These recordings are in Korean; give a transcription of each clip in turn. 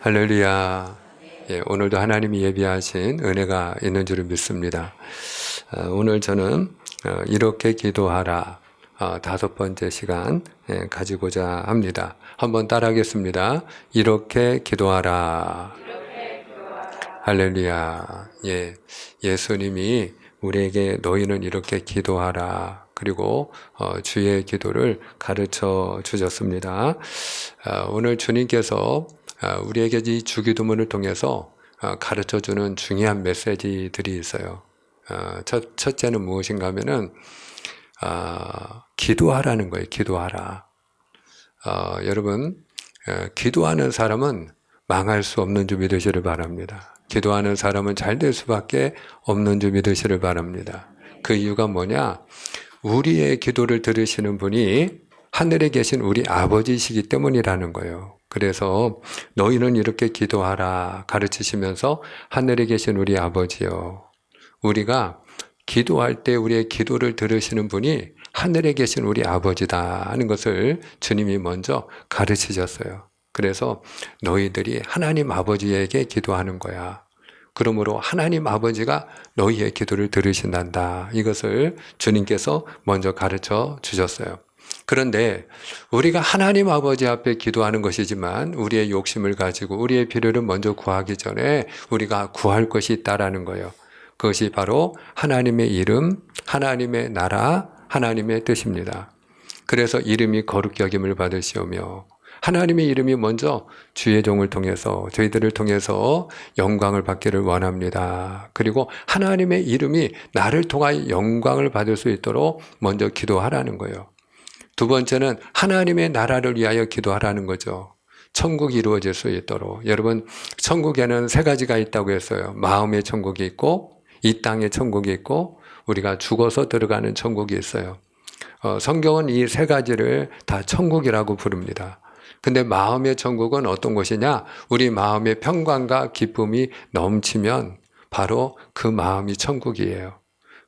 할렐루야. 예, 오늘도 하나님이 예비하신 은혜가 있는 줄을 믿습니다. 오늘 저는 이렇게 기도하라 5번째 시간 가지고자 합니다. 한번 따라하겠습니다. 이렇게 기도하라. 할렐루야. 예, 예수님이 우리에게 너희는 이렇게 기도하라. 그리고 주의 기도를 가르쳐 주셨습니다. 오늘 주님께서 우리에게 이 주기도문을 통해서 가르쳐주는 중요한 메시지들이 있어요. 첫째는 무엇인가 하면은 기도하라는 거예요. 기도하라. 여러분, 기도하는 사람은 망할 수 없는 줄 믿으시를 바랍니다. 기도하는 사람은 잘 될 수밖에 없는 줄 믿으시를 바랍니다. 그 이유가 뭐냐? 우리의 기도를 들으시는 분이 하늘에 계신 우리 아버지이시기 때문이라는 거예요. 그래서 너희는 이렇게 기도하라 가르치시면서 하늘에 계신 우리 아버지요. 우리가 기도할 때 우리의 기도를 들으시는 분이 하늘에 계신 우리 아버지다 하는 것을 주님이 먼저 가르치셨어요. 그래서 너희들이 하나님 아버지에게 기도하는 거야. 그러므로 하나님 아버지가 너희의 기도를 들으신단다. 이것을 주님께서 먼저 가르쳐 주셨어요. 그런데 우리가 하나님 아버지 앞에 기도하는 것이지만 우리의 욕심을 가지고 우리의 필요를 먼저 구하기 전에 우리가 구할 것이 있다라는 거예요. 그것이 바로 하나님의 이름, 하나님의 나라, 하나님의 뜻입니다. 그래서 이름이 거룩히 여김을 받으시오며 하나님의 이름이 먼저 주의 종을 통해서 저희들을 통해서 영광을 받기를 원합니다. 그리고 하나님의 이름이 나를 통하여 영광을 받을 수 있도록 먼저 기도하라는 거예요. 두 번째는 하나님의 나라를 위하여 기도하라는 거죠. 천국이 이루어질 수 있도록. 여러분, 천국에는 3가지가 있다고 했어요. 마음의 천국이 있고 이 땅의 천국이 있고 우리가 죽어서 들어가는 천국이 있어요. 성경은 이 3가지를 다 천국이라고 부릅니다. 근데 마음의 천국은 어떤 곳이냐? 우리 마음의 평강과 기쁨이 넘치면 바로 그 마음이 천국이에요.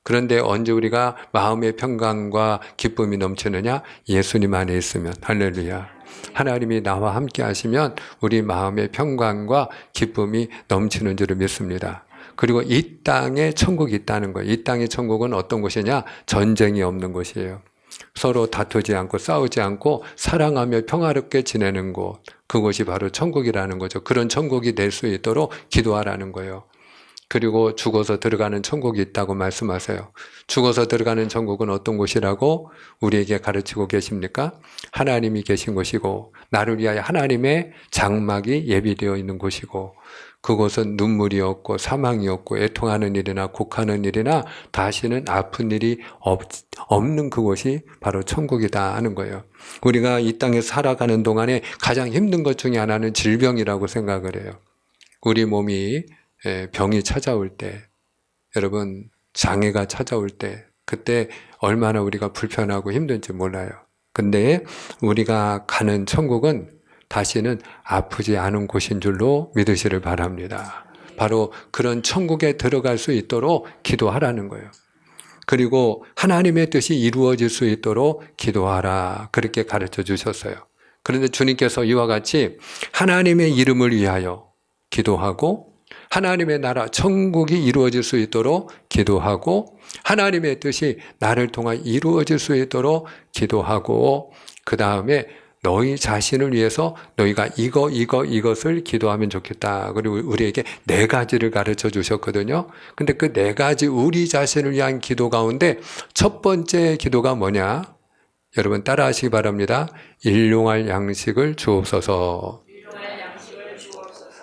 그런데 언제 우리가 마음의 평강과 기쁨이 넘치느냐? 예수님 안에 있으면. 할렐루야. 하나님이 나와 함께 하시면 우리 마음의 평강과 기쁨이 넘치는 줄을 믿습니다. 그리고 이 땅에 천국이 있다는 거예요. 이 땅의 천국은 어떤 곳이냐? 전쟁이 없는 곳이에요. 서로 다투지 않고 싸우지 않고 사랑하며 평화롭게 지내는 곳, 그곳이 바로 천국이라는 거죠. 그런 천국이 될 수 있도록 기도하라는 거예요. 그리고 죽어서 들어가는 천국이 있다고 말씀하세요. 죽어서 들어가는 천국은 어떤 곳이라고 우리에게 가르치고 계십니까? 하나님이 계신 곳이고 나를 위하여 하나님의 장막이 예비되어 있는 곳이고 그곳은 눈물이 없고 사망이 없고 애통하는 일이나 곡하는 일이나 다시는 아픈 일이 없는 그곳이 바로 천국이다 하는 거예요. 우리가 이 땅에 살아가는 동안에 가장 힘든 것 중에 하나는 질병이라고 생각을 해요. 우리 몸이 병이 찾아올 때, 여러분 장애가 찾아올 때 그때 얼마나 우리가 불편하고 힘든지 몰라요. 근데 우리가 가는 천국은 다시는 아프지 않은 곳인 줄로 믿으시를 바랍니다. 바로 그런 천국에 들어갈 수 있도록 기도하라는 거예요. 그리고 하나님의 뜻이 이루어질 수 있도록 기도하라 그렇게 가르쳐 주셨어요. 그런데 주님께서 이와 같이 하나님의 이름을 위하여 기도하고 하나님의 나라 천국이 이루어질 수 있도록 기도하고 하나님의 뜻이 나를 통해 이루어질 수 있도록 기도하고 그 다음에 너희 자신을 위해서 너희가 이것을 기도하면 좋겠다. 그리고 우리에게 4가지를 가르쳐 주셨거든요. 근데 그 4가지 우리 자신을 위한 기도 가운데 첫 번째 기도가 뭐냐? 여러분 따라 하시기 바랍니다. 일용할 양식을 주옵소서.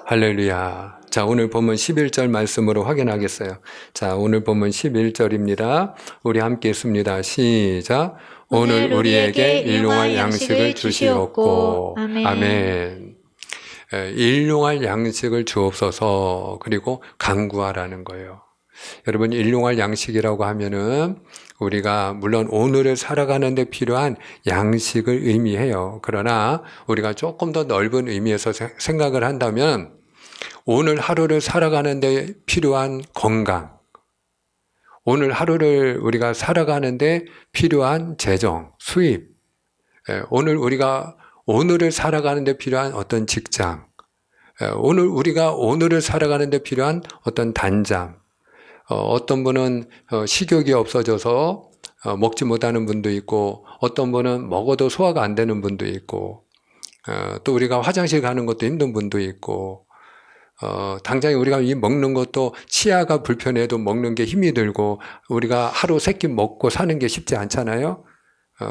할렐루야. 자, 오늘 본문 11절 말씀으로 확인하겠어요. 자, 오늘 본문 11절입니다. 우리 함께 읽습니다. 시작. 오늘 우리에게 일용할 양식을 주시옵고. 아멘. 일용할 양식을 주옵소서. 그리고 간구하라는 거예요. 여러분, 일용할 양식이라고 하면은 우리가 물론 오늘을 살아가는 데 필요한 양식을 의미해요. 그러나 우리가 조금 더 넓은 의미에서 생각을 한다면 오늘 하루를 살아가는 데 필요한 건강, 오늘 하루를 우리가 살아가는 데 필요한 재정, 수입, 오늘을 살아가는 데 필요한 어떤 직장, 오늘 우리가 오늘을 살아가는 데 필요한 어떤 단잠, 어떤 분은 식욕이 없어져서 먹지 못하는 분도 있고, 어떤 분은 먹어도 소화가 안 되는 분도 있고, 또 우리가 화장실 가는 것도 힘든 분도 있고, 당장에 우리가 이 먹는 것도 치아가 불편해도 먹는 게 힘이 들고, 우리가 하루 3끼 먹고 사는 게 쉽지 않잖아요.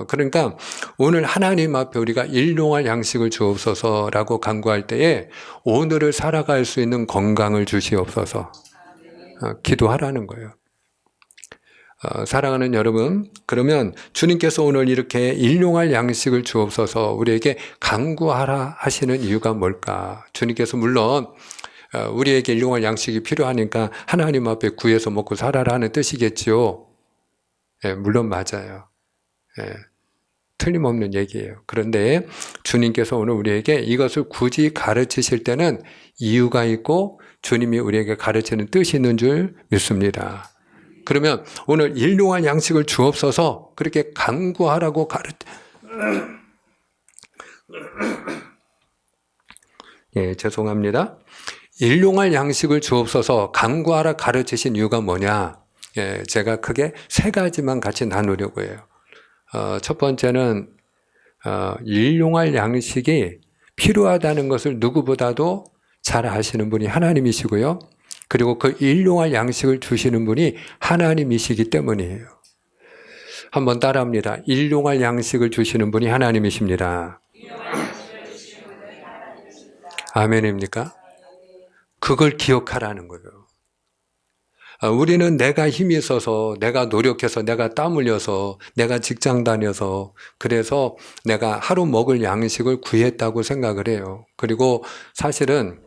그러니까 오늘 하나님 앞에 우리가 일용할 양식을 주옵소서라고 간구할 때에 오늘을 살아갈 수 있는 건강을 주시옵소서 기도하라는 거예요. 사랑하는 여러분, 그러면 주님께서 오늘 이렇게 일용할 양식을 주옵소서 우리에게 간구하라 하시는 이유가 뭘까? 주님께서 물론 우리에게 일용할 양식이 필요하니까 하나님 앞에 구해서 먹고 살아라는 뜻이겠지요. 물론 맞아요. 틀림없는 얘기예요. 그런데 주님께서 오늘 우리에게 이것을 굳이 가르치실 때는 이유가 있고 주님이 우리에게 가르치는 뜻이 있는 줄 믿습니다. 그러면 오늘 일용할 양식을 주옵소서 그렇게 간구하라고 죄송합니다. 일용할 양식을 주옵소서 간구하라 가르치신 이유가 뭐냐? 제가 크게 3가지만 같이 나누려고 해요. 첫 번째는 일용할 양식이 필요하다는 것을 누구보다도 잘 아시는 분이 하나님이시고요. 그리고 그 일용할 양식을 주시는 분이 하나님이시기 때문이에요. 한번 따라합니다. 일용할 양식을 주시는 분이 하나님이십니다. 아멘입니까? 그걸 기억하라는 거예요. 우리는 내가 힘이 있어서, 내가 노력해서, 내가 땀 흘려서, 내가 직장 다녀서, 그래서 내가 하루 먹을 양식을 구했다고 생각을 해요. 그리고 사실은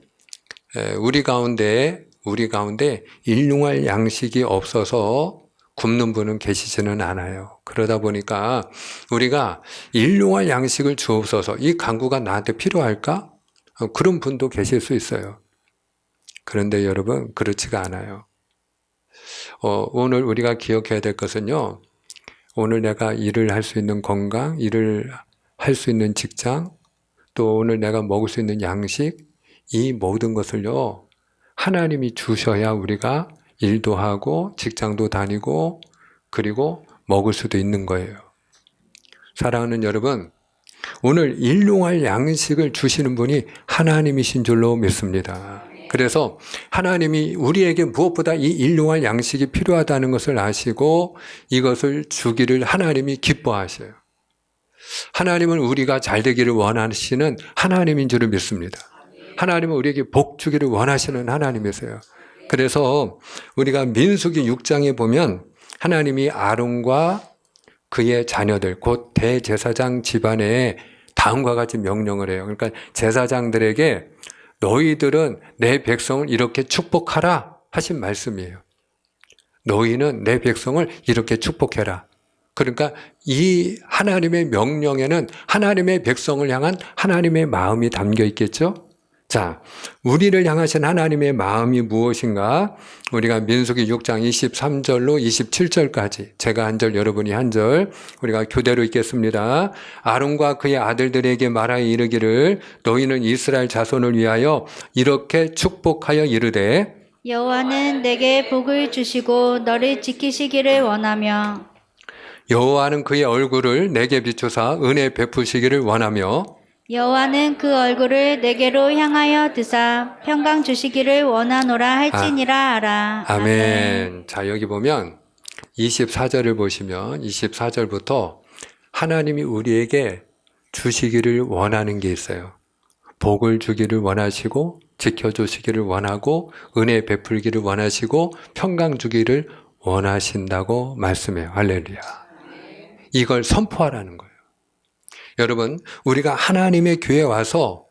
우리 가운데 일용할 양식이 없어서 굶는 분은 계시지는 않아요. 그러다 보니까 우리가 일용할 양식을 주옵소서, 이 간구가 나한테 필요할까? 그런 분도 계실 수 있어요. 그런데 여러분, 그렇지가 않아요. 오늘 우리가 기억해야 될 것은요, 오늘 내가 일을 할 수 있는 건강, 일을 할 수 있는 직장, 또 오늘 내가 먹을 수 있는 양식, 이 모든 것을요, 하나님이 주셔야 우리가 일도 하고, 직장도 다니고, 그리고 먹을 수도 있는 거예요. 사랑하는 여러분, 오늘 일용할 양식을 주시는 분이 하나님이신 줄로 믿습니다. 그래서 하나님이 우리에게 무엇보다 이 일용할 양식이 필요하다는 것을 아시고 이것을 주기를 하나님이 기뻐하셔요. 하나님은 우리가 잘 되기를 원하시는 하나님인 줄을 믿습니다. 하나님은 우리에게 복 주기를 원하시는 하나님이세요. 그래서 우리가 민수기 6장에 보면 하나님이 아론과 그의 자녀들, 곧 대제사장 집안에 다음과 같이 명령을 해요. 그러니까 제사장들에게 너희들은 내 백성을 이렇게 축복하라 하신 말씀이에요. 너희는 내 백성을 이렇게 축복해라. 그러니까 이 하나님의 명령에는 하나님의 백성을 향한 하나님의 마음이 담겨 있겠죠? 자, 우리를 향하신 하나님의 마음이 무엇인가? 우리가 민수기 6장 23절로 27절까지 제가 한 절 여러분이 한 절 우리가 교대로 읽겠습니다. 아론과 그의 아들들에게 말하여 이르기를 너희는 이스라엘 자손을 위하여 이렇게 축복하여 이르되 여호와는 내게 복을 주시고 너를 지키시기를 원하며 여호와는 그의 얼굴을 내게 비추사 은혜 베푸시기를 원하며 여호와는 그 얼굴을 내게로 향하여 드사 평강 주시기를 원하노라 할지니라 알아. 아멘. 자, 여기 보면 24절을 보시면 24절부터 하나님이 우리에게 주시기를 원하는 게 있어요. 복을 주기를 원하시고 지켜주시기를 원하고 은혜 베풀기를 원하시고 평강 주기를 원하신다고 말씀해요. 할렐루야. 이걸 선포하라는 거예요. 여러분, 우리가 하나님의 교회에 와서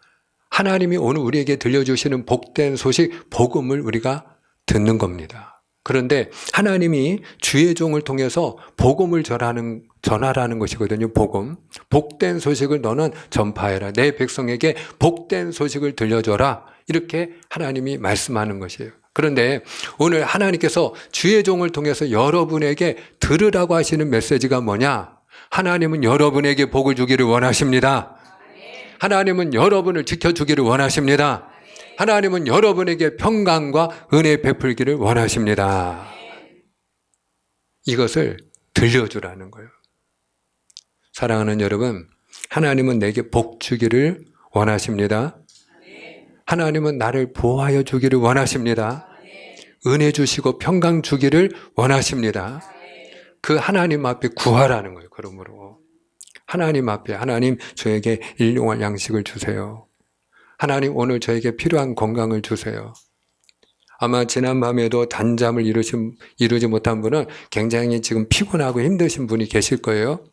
하나님이 오늘 우리에게 들려주시는 복된 소식, 복음을 우리가 듣는 겁니다. 그런데 하나님이 주의 종을 통해서 복음을 전하라는 것이거든요. 복음. 복된 소식을 너는 전파해라. 내 백성에게 복된 소식을 들려줘라. 이렇게 하나님이 말씀하는 것이에요. 그런데 오늘 하나님께서 주의 종을 통해서 여러분에게 들으라고 하시는 메시지가 뭐냐? 하나님은 여러분에게 복을 주기를 원하십니다. 하나님은 여러분을 지켜주기를 원하십니다. 하나님은 여러분에게 평강과 은혜 베풀기를 원하십니다. 이것을 들려주라는 거예요. 사랑하는 여러분, 하나님은 내게 복 주기를 원하십니다. 하나님은 나를 보호하여 주기를 원하십니다. 은혜 주시고 평강 주기를 원하십니다. 그 하나님 앞에 구하라는 거예요. 그러므로 하나님 앞에, 하나님 저에게 일용할 양식을 주세요. 하나님 오늘 저에게 필요한 건강을 주세요. 아마 지난 밤에도 단잠을 이루지 못한 분은 굉장히 지금 피곤하고 힘드신 분이 계실 거예요.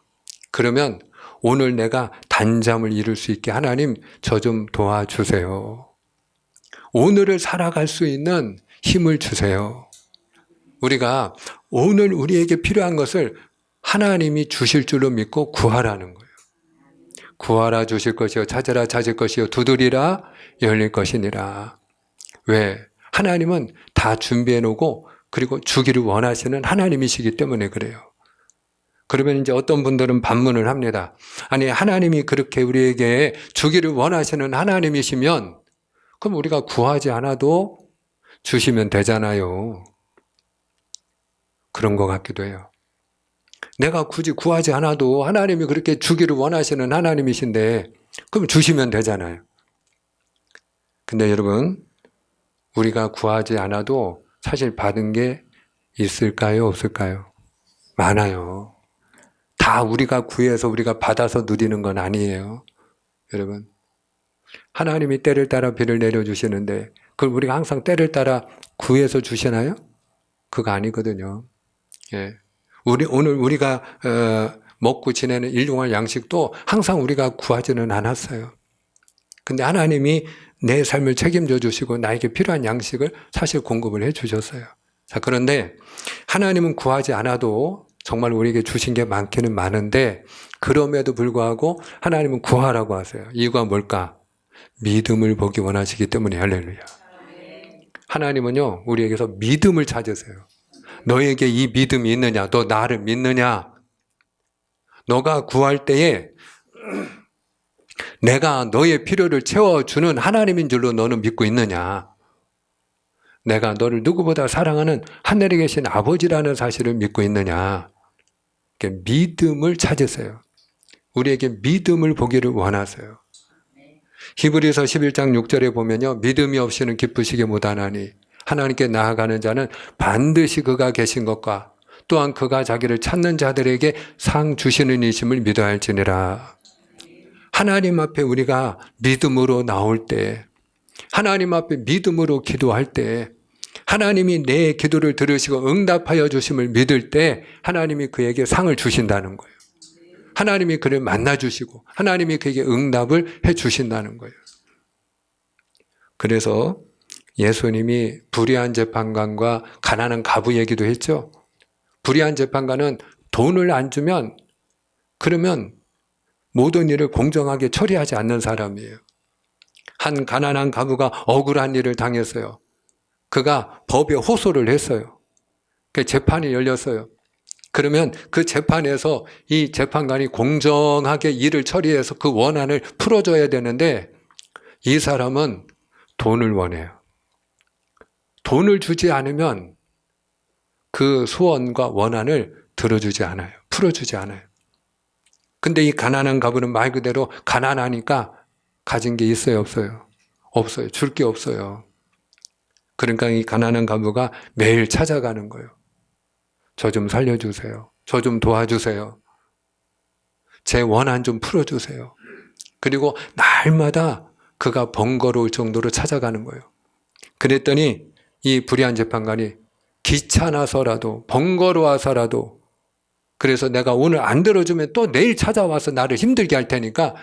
그러면 오늘 내가 단잠을 이룰 수 있게 하나님 저 좀 도와주세요. 오늘을 살아갈 수 있는 힘을 주세요. 우리가 오늘 우리에게 필요한 것을 하나님이 주실 줄로 믿고 구하라는 거예요. 구하라 주실 것이요 찾으라 찾을 것이요 두드리라 열릴 것이니라. 왜? 하나님은 다 준비해 놓고 그리고 주기를 원하시는 하나님이시기 때문에 그래요. 그러면 이제 어떤 분들은 반문을 합니다. 아니 하나님이 그렇게 우리에게 주기를 원하시는 하나님이시면 그럼 우리가 구하지 않아도 주시면 되잖아요. 그런 것 같기도 해요. 내가 굳이 구하지 않아도 하나님이 그렇게 주기를 원하시는 하나님이신데 그럼 주시면 되잖아요. 근데 여러분, 우리가 구하지 않아도 사실 받은 게 있을까요? 없을까요? 많아요. 다 우리가 구해서 우리가 받아서 누리는 건 아니에요. 여러분, 하나님이 때를 따라 비를 내려주시는데 그걸 우리가 항상 때를 따라 구해서 주시나요? 그거 아니거든요. 예. 오늘 우리가 먹고 지내는 일용할 양식도 항상 우리가 구하지는 않았어요. 근데 하나님이 내 삶을 책임져 주시고 나에게 필요한 양식을 사실 공급을 해 주셨어요. 자, 그런데 하나님은 구하지 않아도 정말 우리에게 주신 게 많기는 많은데 그럼에도 불구하고 하나님은 구하라고 하세요. 이유가 뭘까? 믿음을 보기 원하시기 때문에. 할렐루야. 하나님은요, 우리에게서 믿음을 찾으세요. 너에게 이 믿음이 있느냐? 너 나를 믿느냐? 너가 구할 때에 내가 너의 필요를 채워주는 하나님인 줄로 너는 믿고 있느냐? 내가 너를 누구보다 사랑하는 하늘에 계신 아버지라는 사실을 믿고 있느냐? 믿음을 찾으세요. 우리에게 믿음을 보기를 원하세요. 히브리서 11장 6절에 보면요, 믿음이 없이는 기쁘시게 못하나니 하나님께 나아가는 자는 반드시 그가 계신 것과 또한 그가 자기를 찾는 자들에게 상 주시는 이심을 믿어야 할지니라. 하나님 앞에 우리가 믿음으로 나올 때, 하나님 앞에 믿음으로 기도할 때, 하나님이 내 기도를 들으시고 응답하여 주심을 믿을 때 하나님이 그에게 상을 주신다는 거예요. 하나님이 그를 만나주시고 하나님이 그에게 응답을 해 주신다는 거예요. 그래서 예수님이 불의한 재판관과 가난한 과부 얘기도 했죠. 불의한 재판관은 돈을 안 주면 그러면 모든 일을 공정하게 처리하지 않는 사람이에요. 한 가난한 과부가 억울한 일을 당했어요. 그가 법에 호소를 했어요. 그 재판이 열렸어요. 그러면 그 재판에서 이 재판관이 공정하게 일을 처리해서 그 원한을 풀어줘야 되는데 이 사람은 돈을 원해요. 돈을 주지 않으면 그 소원과 원한을 들어주지 않아요. 풀어주지 않아요. 근데 이 가난한 과부는 말 그대로 가난하니까 가진 게 있어요, 없어요? 없어요. 줄 게 없어요. 그러니까 이 가난한 과부가 매일 찾아가는 거예요. 저 좀 살려주세요. 저 좀 도와주세요. 제 원한 좀 풀어주세요. 그리고 날마다 그가 번거로울 정도로 찾아가는 거예요. 그랬더니 이 불의한 재판관이 귀찮아서라도 번거로워서라도 그래서 내가 오늘 안 들어주면 또 내일 찾아와서 나를 힘들게 할 테니까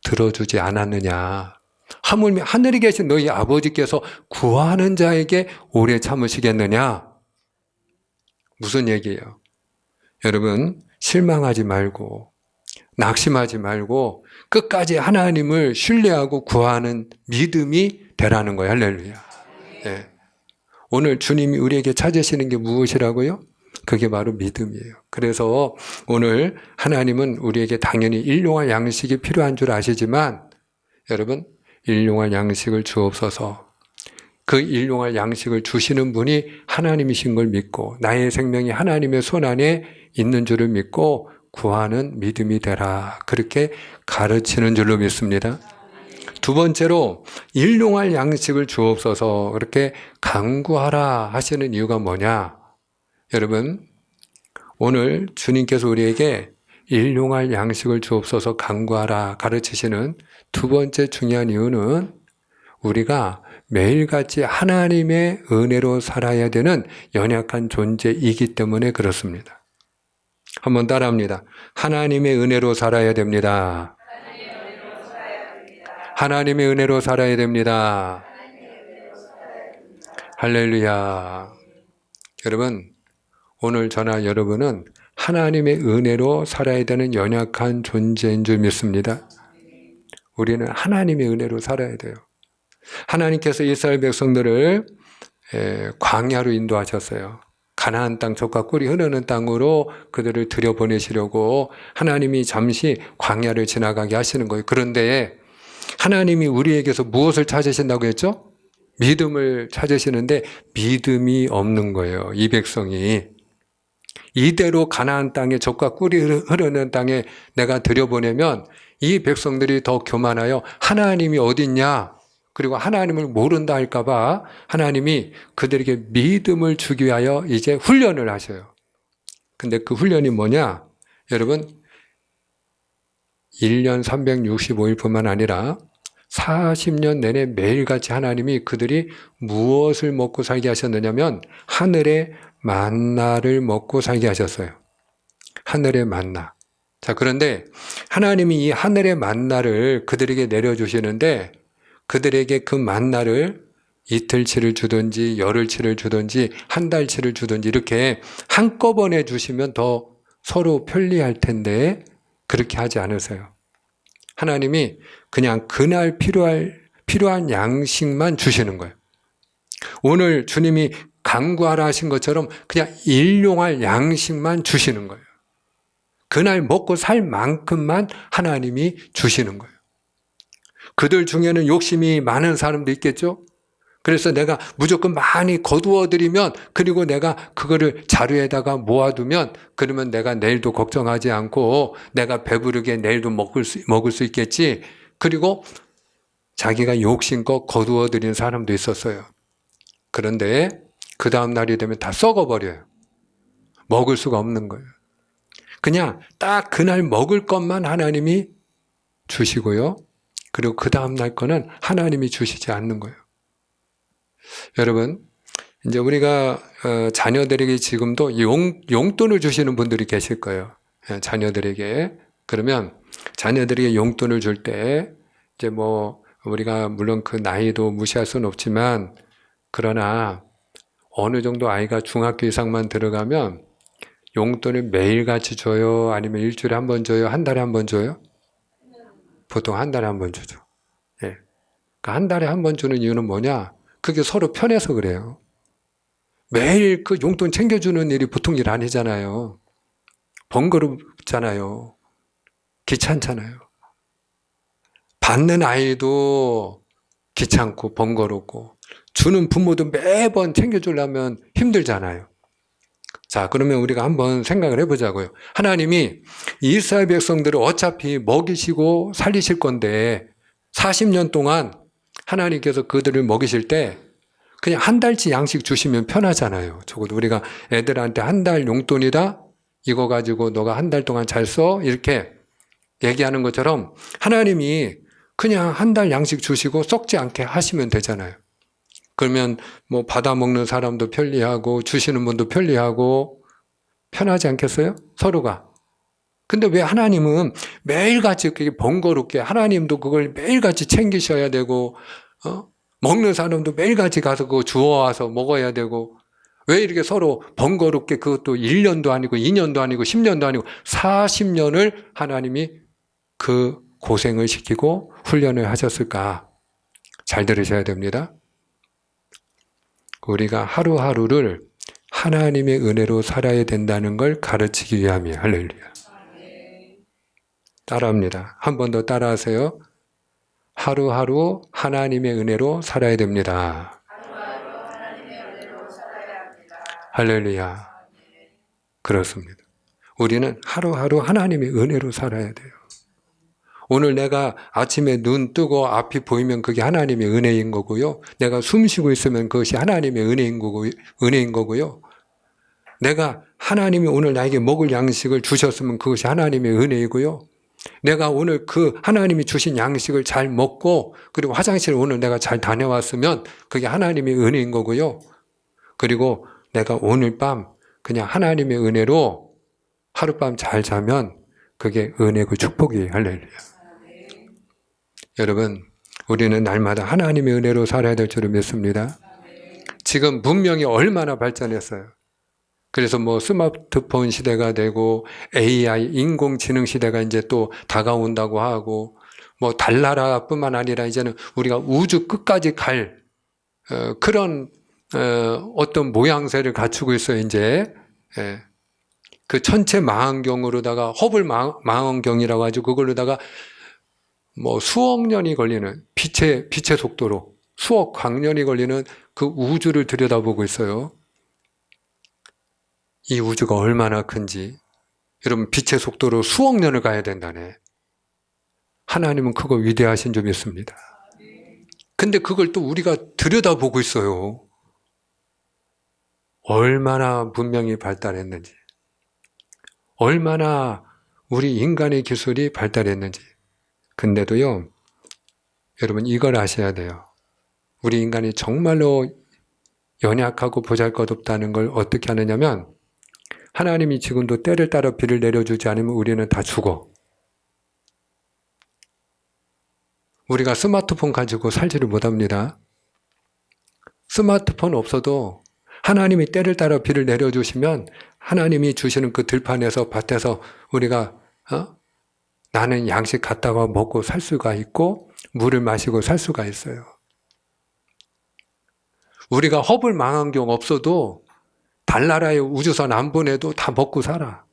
들어주지 않았느냐. 하물며 하늘에 계신 너희 아버지께서 구하는 자에게 오래 참으시겠느냐. 무슨 얘기예요? 여러분, 실망하지 말고 낙심하지 말고 끝까지 하나님을 신뢰하고 구하는 믿음이 되라는 거예요. 할렐루야. 네. 오늘 주님이 우리에게 찾으시는 게 무엇이라고요? 그게 바로 믿음이에요. 그래서 오늘 하나님은 우리에게 당연히 일용할 양식이 필요한 줄 아시지만 여러분, 일용할 양식을 주옵소서. 그 일용할 양식을 주시는 분이 하나님이신 걸 믿고 나의 생명이 하나님의 손 안에 있는 줄을 믿고 구하는 믿음이 되라. 그렇게 가르치는 줄로 믿습니다. 두 번째로 일용할 양식을 주옵소서 그렇게 간구하라 하시는 이유가 뭐냐? 여러분, 오늘 주님께서 우리에게 일용할 양식을 주옵소서 간구하라 가르치시는 두 번째 중요한 이유는 우리가 매일같이 하나님의 은혜로 살아야 되는 연약한 존재이기 때문에 그렇습니다. 한번 따라합니다. 하나님의 은혜로 살아야 됩니다. 하나님의 은혜로 살아야 됩니다. 할렐루야. 여러분, 오늘 저나 여러분은 하나님의 은혜로 살아야 되는 연약한 존재인 줄 믿습니다. 우리는 하나님의 은혜로 살아야 돼요. 하나님께서 이스라엘 백성들을 광야로 인도하셨어요. 가나안 땅 젖과 꿀이 흐르는 땅으로 그들을 들여보내시려고 하나님이 잠시 광야를 지나가게 하시는 거예요. 그런데 하나님이 우리에게서 무엇을 찾으신다고 했죠? 믿음을 찾으시는데 믿음이 없는 거예요. 이 백성이. 이대로 가나안 땅에 젖과 꿀이 흐르는 땅에 내가 들여보내면 이 백성들이 더 교만하여 하나님이 어딨냐? 그리고 하나님을 모른다 할까봐 하나님이 그들에게 믿음을 주기 위하여 이제 훈련을 하셔요. 근데 그 훈련이 뭐냐? 여러분, 1년 365일뿐만 아니라 40년 내내 매일같이 하나님이 그들이 무엇을 먹고 살게 하셨느냐면 하늘의 만나를 먹고 살게 하셨어요. 하늘의 만나. 자, 그런데 하나님이 이 하늘의 만나를 그들에게 내려주시는데 그들에게 그 만나를 이틀치를 주든지 열흘치를 주든지 한 달치를 주든지 이렇게 한꺼번에 주시면 더 서로 편리할 텐데 그렇게 하지 않으세요. 하나님이 그냥 그날 필요한 양식만 주시는 거예요. 오늘 주님이 간구하라 하신 것처럼 그냥 일용할 양식만 주시는 거예요. 그날 먹고 살 만큼만 하나님이 주시는 거예요. 그들 중에는 욕심이 많은 사람도 있겠죠? 그래서 내가 무조건 많이 거두어드리면 그리고 내가 그거를 자루에다가 모아두면 그러면 내가 내일도 걱정하지 않고 내가 배부르게 내일도 먹을 수 있겠지. 그리고 자기가 욕심껏 거두어드리는 사람도 있었어요. 그런데 그 다음 날이 되면 다 썩어버려요. 먹을 수가 없는 거예요. 그냥 딱 그날 먹을 것만 하나님이 주시고요. 그리고 그 다음 날 거는 하나님이 주시지 않는 거예요. 여러분, 이제 우리가 자녀들에게 지금도 용돈을 주시는 분들이 계실 거예요. 자녀들에게. 그러면 자녀들에게 용돈을 줄 때 이제 뭐 우리가 물론 그 나이도 무시할 수는 없지만 그러나 어느 정도 아이가 중학교 이상만 들어가면 용돈을 매일같이 줘요? 아니면 일주일에 한 번 줘요? 한 달에 한 번 줘요? 보통 한 달에 한 번 주죠. 예. 그러니까 한 달에 한 번 주는 이유는 뭐냐? 그게 서로 편해서 그래요. 매일 그 용돈 챙겨주는 일이 보통 일 아니잖아요. 번거롭잖아요. 귀찮잖아요. 받는 아이도 귀찮고 번거롭고 주는 부모도 매번 챙겨주려면 힘들잖아요. 자, 그러면 우리가 한번 생각을 해보자고요. 하나님이 이스라엘 백성들을 어차피 먹이시고 살리실 건데 40년 동안 하나님께서 그들을 먹이실 때 그냥 한 달치 양식 주시면 편하잖아요. 적어도 우리가 애들한테 한 달 용돈이다? 이거 가지고 너가 한 달 동안 잘 써? 이렇게 얘기하는 것처럼 하나님이 그냥 한 달 양식 주시고 썩지 않게 하시면 되잖아요. 그러면 뭐 받아 먹는 사람도 편리하고 주시는 분도 편리하고 편하지 않겠어요? 서로가. 근데 왜 하나님은 매일같이 그게 번거롭게 하나님도 그걸 매일같이 챙기셔야 되고 먹는 사람도 매일같이 가서 그거 주워와서 먹어야 되고 왜 이렇게 서로 번거롭게 그것도 1년도 아니고 2년도 아니고 10년도 아니고 40년을 하나님이 그 고생을 시키고 훈련을 하셨을까? 잘 들으셔야 됩니다. 우리가 하루하루를 하나님의 은혜로 살아야 된다는 걸 가르치기 위함이에요. 할렐루야. 따라합니다. 한 번 더 따라하세요. 하루하루 하나님의 은혜로 살아야 됩니다. 할렐루야. 그렇습니다. 우리는 하루하루 하나님의 은혜로 살아야 돼요. 오늘 내가 아침에 눈 뜨고 앞이 보이면 그게 하나님의 은혜인 거고요. 내가 숨 쉬고 있으면 그것이 하나님의 은혜인 거고요. 내가 하나님이 오늘 나에게 먹을 양식을 주셨으면 그것이 하나님의 은혜이고요. 내가 오늘 그 하나님이 주신 양식을 잘 먹고 그리고 화장실을 오늘 내가 잘 다녀왔으면 그게 하나님의 은혜인 거고요. 그리고 내가 오늘 밤 그냥 하나님의 은혜로 하룻밤 잘 자면 그게 은혜고 축복이에요. 할렐루야. 여러분, 우리는 날마다 하나님의 은혜로 살아야 될 줄을 믿습니다. 지금 문명이 얼마나 발전했어요. 그래서 뭐 스마트폰 시대가 되고 AI 인공지능 시대가 이제 또 다가온다고 하고 뭐 달나라뿐만 아니라 이제는 우리가 우주 끝까지 갈 그런 어떤 모양새를 갖추고 있어요. 이제 그 천체 망원경으로다가 허블 망원경이라고 하죠. 그걸로다가 뭐 수억 년이 걸리는 빛의 속도로 수억 광년이 걸리는 그 우주를 들여다보고 있어요. 이 우주가 얼마나 큰지. 여러분, 빛의 속도로 수억 년을 가야 된다네. 하나님은 그거 위대하신 줄 믿습니다. 근데 그걸 또 우리가 들여다보고 있어요. 얼마나 문명이 발달했는지, 얼마나 우리 인간의 기술이 발달했는지. 근데도요, 여러분 이걸 아셔야 돼요. 우리 인간이 정말로 연약하고 보잘것없다는 걸 어떻게 하느냐면 하나님이 지금도 때를 따라 비를 내려주지 않으면 우리는 다 죽어. 우리가 스마트폰 가지고 살지를 못합니다. 스마트폰 없어도 하나님이 때를 따라 비를 내려주시면 하나님이 주시는 그 들판에서 밭에서 우리가 나는 양식 갖다가 먹고 살 수가 있고 물을 마시고 살 수가 있어요. 우리가 허블 망원경 없어도 달나라의 우주선 안 보내도 다 먹고 살아.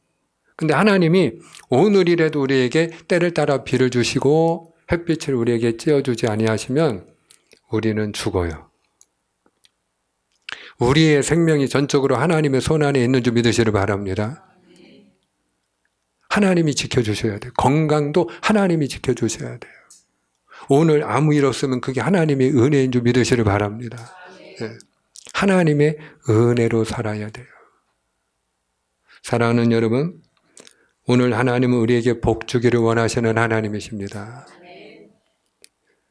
근데 하나님이 오늘이라도 우리에게 때를 따라 비를 주시고 햇빛을 우리에게 쬐어주지 아니하시면 우리는 죽어요. 우리의 생명이 전적으로 하나님의 손 안에 있는 줄 믿으시길 바랍니다. 하나님이 지켜주셔야 돼요. 건강도 하나님이 지켜주셔야 돼요. 오늘 아무 일 없으면 그게 하나님의 은혜인 줄 믿으시길 바랍니다. 네. 하나님의 은혜로 살아야 돼요. 사랑하는 여러분, 오늘 하나님은 우리에게 복 주기를 원하시는 하나님이십니다.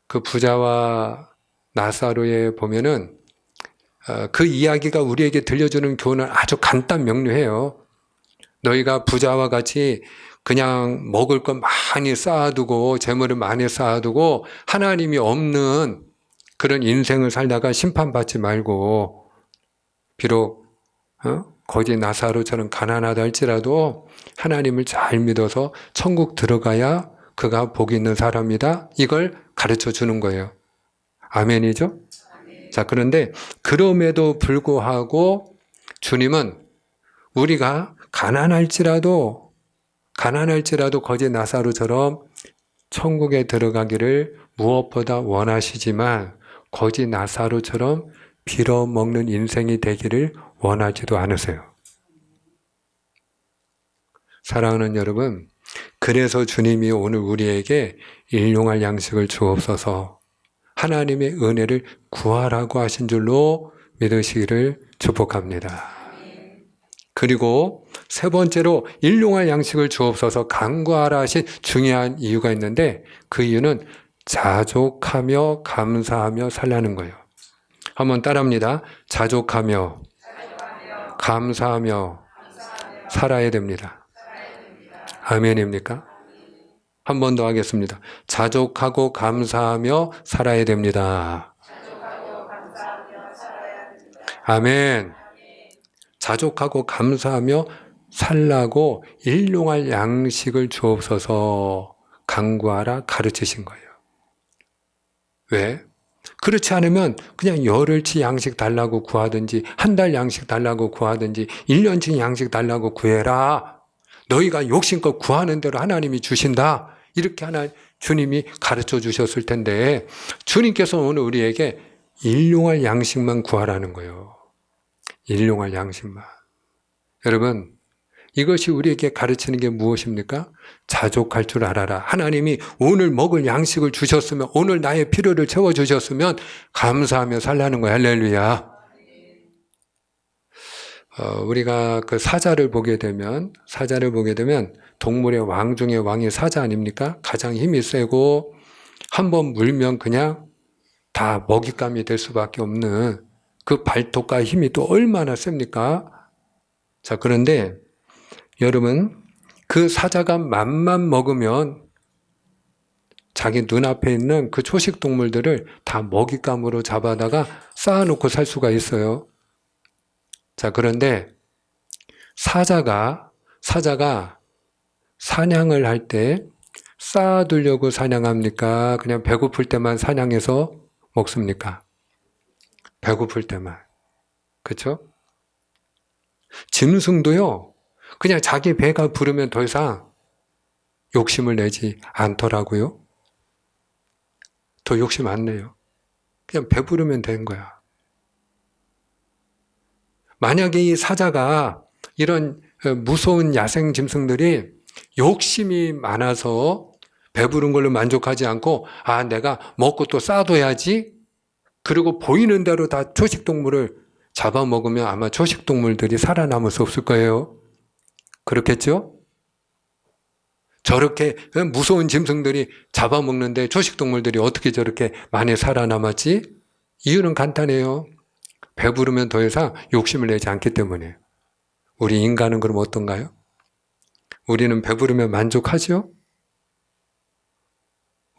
그 부자와 나사로에 보면은 그 이야기가 우리에게 들려주는 교훈은 아주 간단 명료해요. 너희가 부자와 같이 그냥 먹을 것 많이 쌓아두고 재물을 많이 쌓아두고 하나님이 없는 그런 인생을 살다가 심판받지 말고 비록 거지 나사로처럼 가난하다 할지라도 하나님을 잘 믿어서 천국 들어가야 그가 복이 있는 사람이다. 이걸 가르쳐 주는 거예요. 아멘이죠? 자, 그런데 그럼에도 불구하고 주님은 우리가 가난할지라도 거지 나사로처럼 천국에 들어가기를 무엇보다 원하시지만 거지 나사로처럼 빌어먹는 인생이 되기를 원하지도 않으세요. 사랑하는 여러분, 그래서 주님이 오늘 우리에게 일용할 양식을 주옵소서 하나님의 은혜를 구하라고 하신 줄로 믿으시기를 축복합니다. 그리고 세 번째로 일용할 양식을 주옵소서 간구하라 하신 중요한 이유가 있는데 그 이유는 자족하며 감사하며 살라는 거예요. 한번 따라합니다. 자족하며 감사하며 살아야 됩니다. 아멘입니까? 한 번 더 하겠습니다. 자족하고 감사하며 살아야 됩니다. 아멘. 자족하고 감사하며 살라고 일용할 양식을 주옵소서 간구하라 가르치신 거예요. 왜? 그렇지 않으면 그냥 열흘치 양식 달라고 구하든지 한 달 양식 달라고 구하든지 1년치 양식 달라고 구해라. 너희가 욕심껏 구하는 대로 하나님이 주신다. 이렇게 하나 주님이 가르쳐 주셨을 텐데 주님께서 오늘 우리에게 일용할 양식만 구하라는 거예요. 일용할 양식만. 여러분, 이것이 우리에게 가르치는 게 무엇입니까? 자족할 줄 알아라. 하나님이 오늘 먹을 양식을 주셨으면, 오늘 나의 필요를 채워주셨으면 감사하며 살라는 거야. 할렐루야. 우리가 그 사자를 보게 되면 동물의 왕 중에 왕이 사자 아닙니까? 가장 힘이 세고 한번 물면 그냥 다 먹잇감이 될 수밖에 없는 그 발톱과 힘이 또 얼마나 셉니까? 자, 그런데 여러분, 그 사자가 맘만 먹으면 자기 눈앞에 있는 그 초식 동물들을 다 먹잇감으로 잡아다가 쌓아놓고 살 수가 있어요. 자, 그런데 사자가 사냥을 할 때 쌓아두려고 사냥합니까? 그냥 배고플 때만 사냥해서 먹습니까? 배고플 때만. 그렇죠? 짐승도요. 그냥 자기 배가 부르면 더 이상 욕심을 내지 않더라고요. 더 욕심 안 내요. 그냥 배부르면 된 거야. 만약에 이 사자가 이런 무서운 야생 짐승들이 욕심이 많아서 배부른 걸로 만족하지 않고 내가 먹고 또 쌓아둬야지 그리고 보이는 대로 다 초식동물을 잡아먹으면 아마 초식동물들이 살아남을 수 없을 거예요. 그렇겠죠? 저렇게 무서운 짐승들이 잡아먹는데 초식동물들이 어떻게 저렇게 많이 살아남았지? 이유는 간단해요. 배부르면 더 이상 욕심을 내지 않기 때문에. 우리 인간은 그럼 어떤가요? 우리는 배부르면 만족하죠?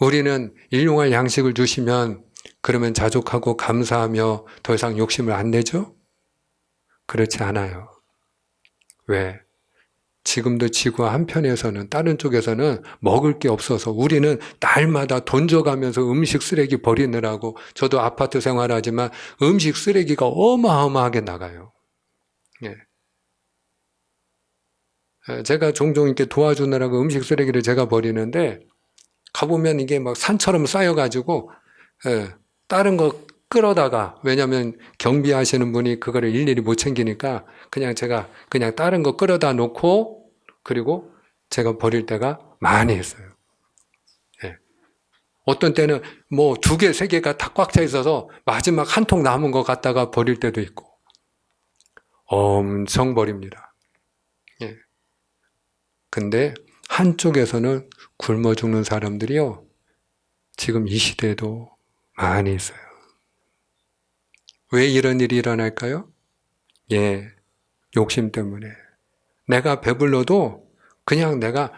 우리는 일용할 양식을 주시면 그러면 자족하고 감사하며 더 이상 욕심을 안 내죠? 그렇지 않아요. 왜? 지금도 지구 한편에서는 다른 쪽에서는 먹을 게 없어서 우리는 날마다 돈 줘가면서 음식 쓰레기 버리느라고 저도 아파트 생활하지만 음식 쓰레기가 어마어마하게 나가요. 예. 제가 종종 이렇게 도와주느라고 음식 쓰레기를 제가 버리는데 가보면 이게 막 산처럼 쌓여가지고 다른 거 끌어다가 왜냐하면 경비하시는 분이 그거를 일일이 못 챙기니까 제가 다른 거 끌어다 놓고 그리고 제가 버릴 때가 많이 있어요. 예. 어떤 때는 뭐 2개, 3개가 다 꽉 차 있어서 마지막 한 통 남은 거 갖다가 버릴 때도 있고 엄청 버립니다. 예. 근데 한쪽에서는 굶어 죽는 사람들이요. 지금 이 시대에도 많이 있어요. 왜 이런 일이 일어날까요? 예, 욕심 때문에. 내가 배불러도 그냥 내가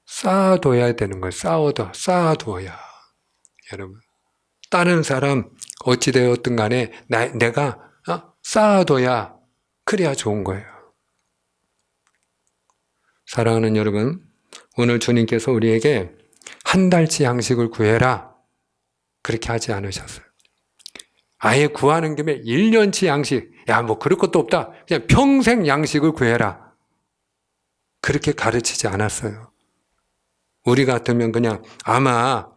쌓아둬야 되는 거예요. 쌓아둬야. 여러분. 다른 사람 어찌되었든 간에 내가 쌓아둬야 그래야 좋은 거예요. 사랑하는 여러분, 오늘 주님께서 우리에게 한 달치 양식을 구해라. 그렇게 하지 않으셨어요. 아예 구하는 김에 1년치 양식, 뭐 그럴 것도 없다. 그냥 평생 양식을 구해라. 그렇게 가르치지 않았어요. 우리 같으면 그냥 아마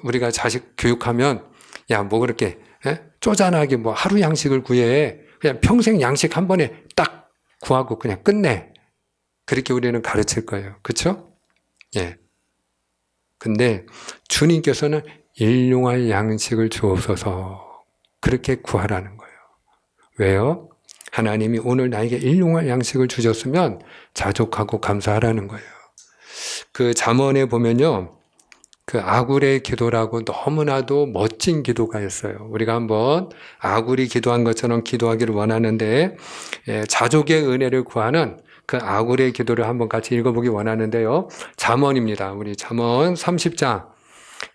우리가 자식 교육하면 뭐 그렇게 쪼잔하게 뭐 하루 양식을 구해. 그냥 평생 양식 한 번에 딱 구하고 그냥 끝내. 그렇게 우리는 가르칠 거예요. 그렇죠? 예. 근데 주님께서는 일용할 양식을 주옵소서. 그렇게 구하라는 거예요. 왜요? 하나님이 오늘 나에게 일용할 양식을 주셨으면 자족하고 감사하라는 거예요. 그 잠언에 보면요. 그 아굴의 기도라고 너무나도 멋진 기도가 있어요. 우리가 한번 아굴이 기도한 것처럼 기도하기를 원하는데 자족의 은혜를 구하는 그 아굴의 기도를 한번 같이 읽어보기 원하는데요. 잠언입니다. 우리 잠언 30장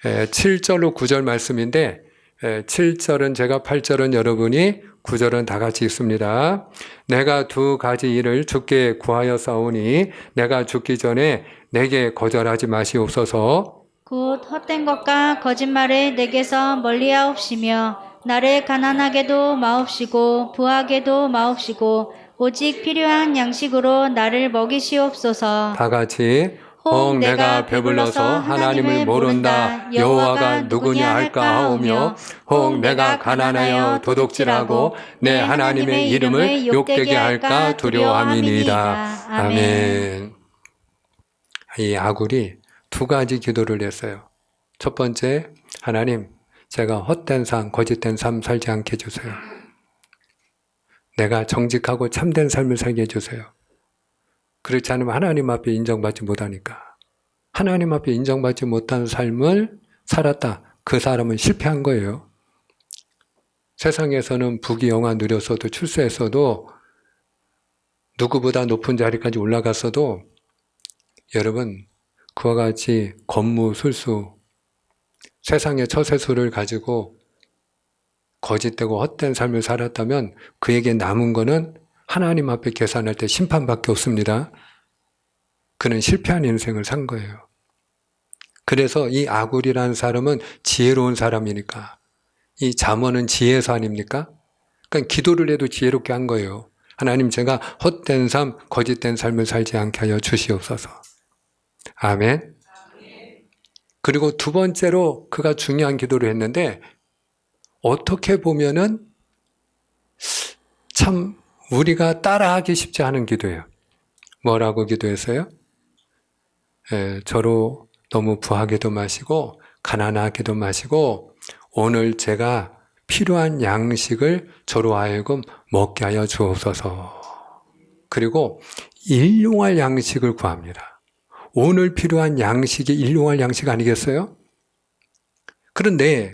7절로 9절 말씀인데 7절은 제가 8절은 여러분이 9절은 다 같이 읽습니다. 내가 2가지 일을 주께 구하여 싸우니 내가 죽기 전에 내게 거절하지 마시옵소서. 곧 헛된 것과 거짓말을 내게서 멀리하옵시며 나를 가난하게도 마옵시고 부하게도 마옵시고 오직 필요한 양식으로 나를 먹이시옵소서. 다 같이 혹 내가 배불러서 하나님을 모른다 여호와가 누구냐 할까 하오며 혹 내가 가난하여 도둑질하고 내 하나님의 이름을 욕되게 할까 두려워함이니이다. 아멘. 이 아굴이 두 가지 기도를 했어요. 첫 번째, 하나님, 제가 헛된 삶, 거짓된 삶 살지 않게 해주세요. 내가 정직하고 참된 삶을 살게 해주세요. 그렇지 않으면 하나님 앞에 인정받지 못하니까. 하나님 앞에 인정받지 못한 삶을 살았다. 그 사람은 실패한 거예요. 세상에서는 부귀영화 누렸어도 출세했어도 누구보다 높은 자리까지 올라갔어도 여러분 그와 같이 권무술수 세상의 처세술을 가지고 거짓되고 헛된 삶을 살았다면 그에게 남은 거는 하나님 앞에 계산할 때 심판밖에 없습니다. 그는 실패한 인생을 산 거예요. 그래서 이 아굴이라는 사람은 지혜로운 사람이니까 이 잠언은 지혜서 아닙니까? 그러니까 기도를 해도 지혜롭게 한 거예요. 하나님 제가 헛된 삶, 거짓된 삶을 살지 않게 하여 주시옵소서. 아멘. 그리고 두 번째로 그가 중요한 기도를 했는데 어떻게 보면은 참 우리가 따라하기 쉽지 않은 기도예요. 뭐라고 기도했어요? 저로 너무 부하게도 마시고 가난하게도 마시고 오늘 제가 필요한 양식을 저로 하여금 먹게 하여 주옵소서. 그리고 일용할 양식을 구합니다. 오늘 필요한 양식이 일용할 양식 아니겠어요? 그런데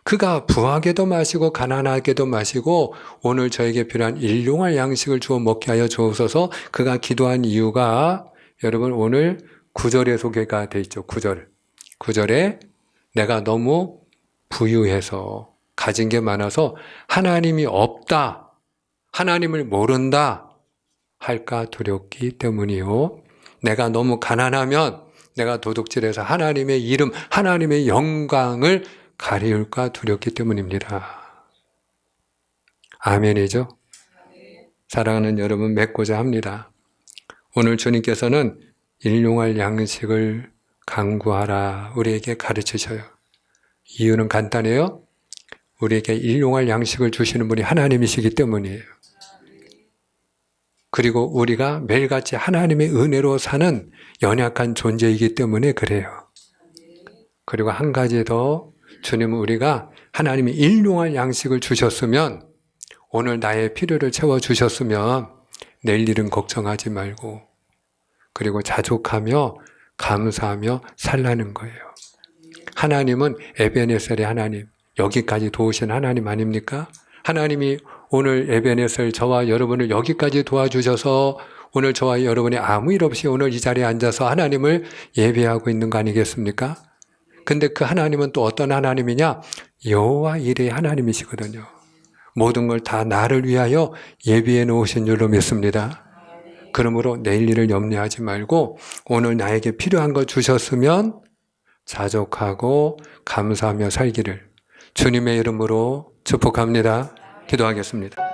그가 부하게도 마시고 가난하게도 마시고 오늘 저에게 필요한 일용할 양식을 주어 먹게 하여 주옵소서. 그가 기도한 이유가 여러분 오늘 9절에 소개가 돼 있죠. 9절에 내가 너무 부유해서 가진 게 많아서 하나님이 없다, 하나님을 모른다 할까 두렵기 때문이요. 내가 너무 가난하면 내가 도둑질해서 하나님의 이름, 하나님의 영광을 가리울까 두렵기 때문입니다. 아멘이죠? 사랑하는 여러분, 맺고자 합니다. 오늘 주님께서는 일용할 양식을 강구하라 우리에게 가르치셔요. 이유는 간단해요. 우리에게 일용할 양식을 주시는 분이 하나님이시기 때문이에요. 그리고 우리가 매일같이 하나님의 은혜로 사는 연약한 존재이기 때문에 그래요. 그리고 한 가지 더, 주님은 우리가 하나님이 일용할 양식을 주셨으면, 오늘 나의 필요를 채워주셨으면 내일 일은 걱정하지 말고 그리고 자족하며 감사하며 살라는 거예요. 하나님은 에베네셀의 하나님, 여기까지 도우신 하나님 아닙니까? 하나님이 오늘 에베네셀 저와 여러분을 여기까지 도와주셔서 오늘 저와 여러분이 아무 일 없이 오늘 이 자리에 앉아서 하나님을 예배하고 있는 거 아니겠습니까? 근데 그 하나님은 또 어떤 하나님이냐? 여호와 이레의 하나님이시거든요. 모든 걸 다 나를 위하여 예비해 놓으신 줄로 믿습니다. 그러므로 내일 일을 염려하지 말고 오늘 나에게 필요한 거 주셨으면 자족하고 감사하며 살기를 주님의 이름으로 축복합니다. 기도하겠습니다.